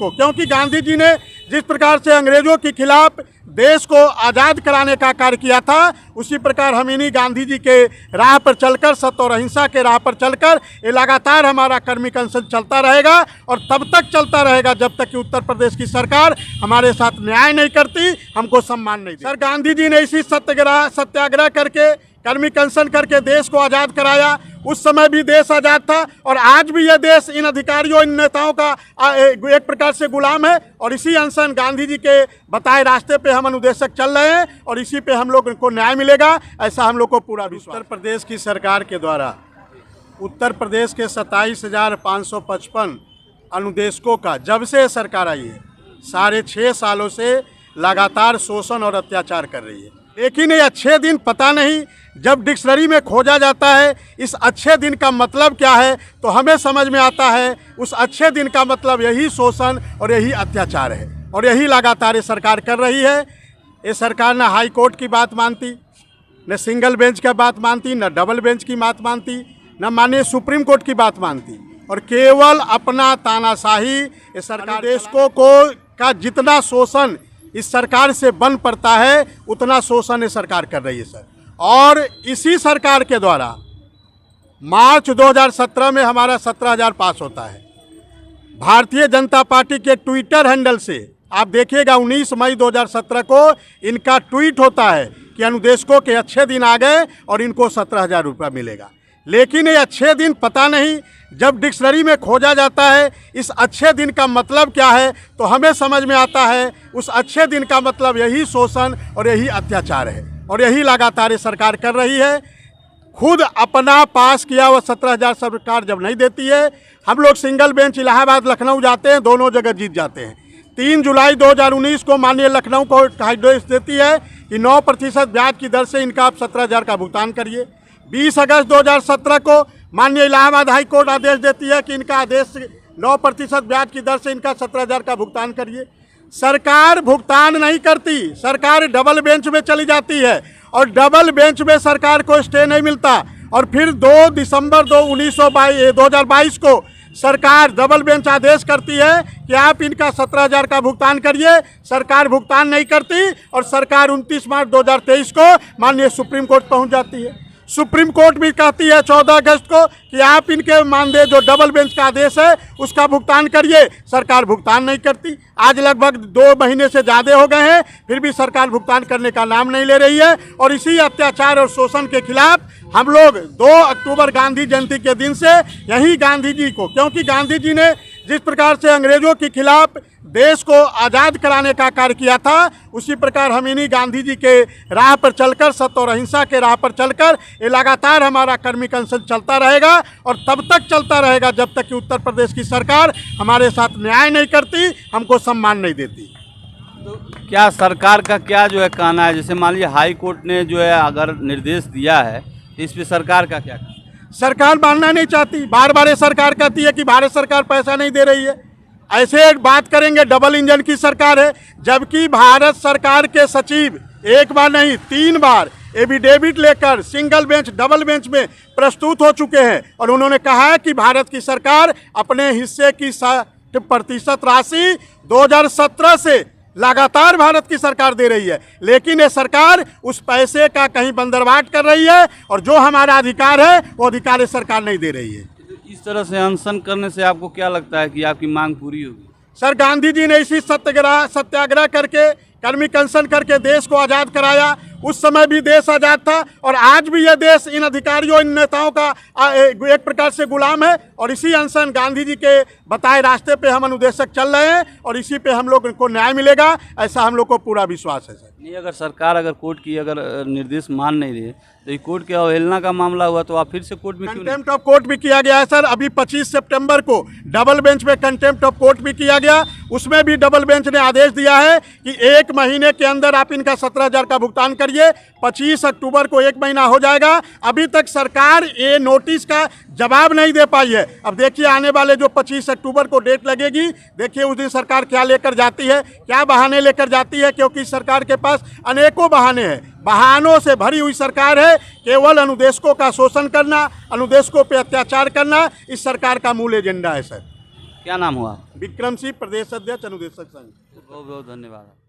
क्योंकि गांधी जी ने जिस प्रकार से अंग्रेजों के खिलाफ देश को आज़ाद कराने का कार्य किया था, उसी प्रकार हम इन्हीं गांधी जी के राह पर चलकर, सत्य और अहिंसा के राह पर चलकर ये लगातार हमारा कर्मिक अनशन चलता रहेगा और तब तक चलता रहेगा जब तक कि उत्तर प्रदेश की सरकार हमारे साथ न्याय नहीं करती, हमको सम्मान नहीं देती। सर, गांधी जी ने इसी सत्याग्रह करके, कर्मिक अनशन करके देश को आज़ाद कराया। उस समय भी देश आज़ाद था और आज भी यह देश इन अधिकारियों, इन नेताओं का एक प्रकार से गुलाम है। और इसी अनशन, गांधी जी के बताए रास्ते पे हम अनुदेशक चल रहे हैं और इसी पे हम लोग को न्याय मिलेगा, ऐसा हम लोग को पूरा विश्वास। उत्तर प्रदेश की सरकार के द्वारा उत्तर प्रदेश के 27,555 अनुदेशकों का जब से सरकार आई है, 6.5 सालों से लगातार शोषण और अत्याचार कर रही है। लेकिन ये अच्छे दिन पता नहीं, जब डिक्शनरी में खोजा जाता है इस अच्छे दिन का मतलब क्या है, तो हमें समझ में आता है उस अच्छे दिन का मतलब यही शोषण और यही अत्याचार है और यही लगातार ये सरकार कर रही है। ये सरकार न हाई कोर्ट की बात मानती, न सिंगल बेंच की बात मानती, न डबल बेंच की बात मानती, न माननीय सुप्रीम कोर्ट की बात मानती और केवल अपना तानाशाही ये सरकार। देशों को का जितना शोषण इस सरकार से बन पड़ता है, उतना शोषण ये सरकार कर रही है सर। और इसी सरकार के द्वारा मार्च 2017 में हमारा 17,000 पास होता है। भारतीय जनता पार्टी के ट्विटर हैंडल से आप देखिएगा, 19 मई 2017 को इनका ट्वीट होता है कि अनुदेशकों के अच्छे दिन आ गए और इनको 17,000 रुपया मिलेगा। लेकिन ये अच्छे दिन पता नहीं, जब डिक्शनरी में खोजा जाता है इस अच्छे दिन का मतलब क्या है, तो हमें समझ में आता है उस अच्छे दिन का मतलब यही शोषण और यही अत्याचार है और यही लगातार ये सरकार कर रही है। खुद अपना पास किया हुआ 17,000 सरकार जब नहीं देती है, हम लोग सिंगल बेंच इलाहाबाद, लखनऊ जाते हैं, दोनों जगह जीत जाते हैं। 3 जुलाई 2019 को माननीय लखनऊ को आदेश देती है कि 9% ब्याज की दर से इनका आप 17,000 का भुगतान करिए। 20 अगस्त 2017 को माननीय इलाहाबाद हाई कोर्ट आदेश देती है कि इनका आदेश 9% ब्याज की दर से इनका 17,000 का भुगतान करिए। सरकार भुगतान नहीं करती, सरकार डबल बेंच में चली जाती है और डबल बेंच में सरकार को स्टे नहीं मिलता। और फिर 2 दिसंबर 2022 को सरकार डबल बेंच आदेश करती है कि आप इनका 17,000 का भुगतान करिए। सरकार भुगतान नहीं करती और सरकार 29 मार्च 2023 को माननीय सुप्रीम कोर्ट पहुंच जाती है। सुप्रीम कोर्ट भी कहती है 14 अगस्त को कि आप इनके मानदेय जो डबल बेंच का आदेश है उसका भुगतान करिए। सरकार भुगतान नहीं करती। आज लगभग 2 महीने से ज़्यादा हो गए हैं, फिर भी सरकार भुगतान करने का नाम नहीं ले रही है। और इसी अत्याचार और शोषण के खिलाफ हम लोग 2 अक्टूबर गांधी जयंती के दिन से यही गांधी जी को, क्योंकि गांधी जी ने जिस प्रकार से अंग्रेजों के खिलाफ देश को आज़ाद कराने का कार्य किया था, उसी प्रकार हम इन्हीं गांधी जी के राह पर चलकर, सत्य और अहिंसा के राह पर चलकर ये लगातार हमारा कर्मिक अनशन चलता रहेगा और तब तक चलता रहेगा जब तक कि उत्तर प्रदेश की सरकार हमारे साथ न्याय नहीं करती, हमको सम्मान नहीं देती। तो क्या सरकार का क्या जो है कहना है, जैसे मान लीजिए हाई कोर्ट ने जो है अगर निर्देश दिया है तो इस पर सरकार का क्या? सरकार मानना नहीं चाहती। बार बार ये सरकार कहती है कि भारत सरकार पैसा नहीं दे रही है। ऐसे बात करेंगे डबल इंजन की सरकार है, जबकि भारत सरकार के सचिव एक बार नहीं 3 बार एफिडेविट लेकर सिंगल बेंच, डबल बेंच में प्रस्तुत हो चुके हैं और उन्होंने कहा है कि भारत की सरकार अपने हिस्से की 60% राशि 2017 से लगातार भारत की सरकार दे रही है। लेकिन ये सरकार उस पैसे का कहीं बंदरबाट कर रही है और जो हमारा अधिकार है वो अधिकार ये सरकार नहीं दे रही है। इस तरह से अनशन करने से आपको क्या लगता है कि आपकी मांग पूरी होगी? सर, गांधी जी ने इसी सत्याग्रह करके, कर्मिक अनशन करके देश को आज़ाद कराया। उस समय भी देश आज़ाद था और आज भी यह देश इन अधिकारियों, इन नेताओं का एक प्रकार से गुलाम है। और इसी अनशन, गांधी जी के बताए रास्ते पे हम अनुदेशक चल रहे हैं और इसी पे हम लोग को न्याय मिलेगा, ऐसा हम लोग को पूरा विश्वास है सर। नहीं, अगर सरकार कोर्ट की निर्देश मान नहीं रही तो ये कोर्ट के अवहेलना का मामला हुआ तो आप फिर से कोर्ट में क्यों? कंटेम्प्ट ऑफ कोर्ट भी किया गया है सर। अभी 25 सितंबर को डबल बेंच में कंटेम्प्ट ऑफ कोर्ट भी किया गया। उसमें भी डबल बेंच ने आदेश दिया है कि 1 महीने के अंदर आप इनका 17,000 का भुगतान करिए। 25 अक्टूबर को 1 महीना हो जाएगा, अभी तक सरकार ये नोटिस का जवाब नहीं दे पाई है। अब देखिए आने वाले जो 25 अक्टूबर को डेट लगेगी, देखिए उस दिन सरकार क्या लेकर जाती है, क्या बहाने लेकर जाती है, क्योंकि सरकार के पास अनेकों बहाने हैं। बहानों से भरी हुई सरकार है। केवल अनुदेशकों का शोषण करना, अनुदेशकों पे अत्याचार करना इस सरकार का मूल एजेंडा है सर। क्या नाम हुआ? विक्रम सिंह, प्रदेश अध्यक्ष अनुदेशक संघ। बहुत बहुत धन्यवाद।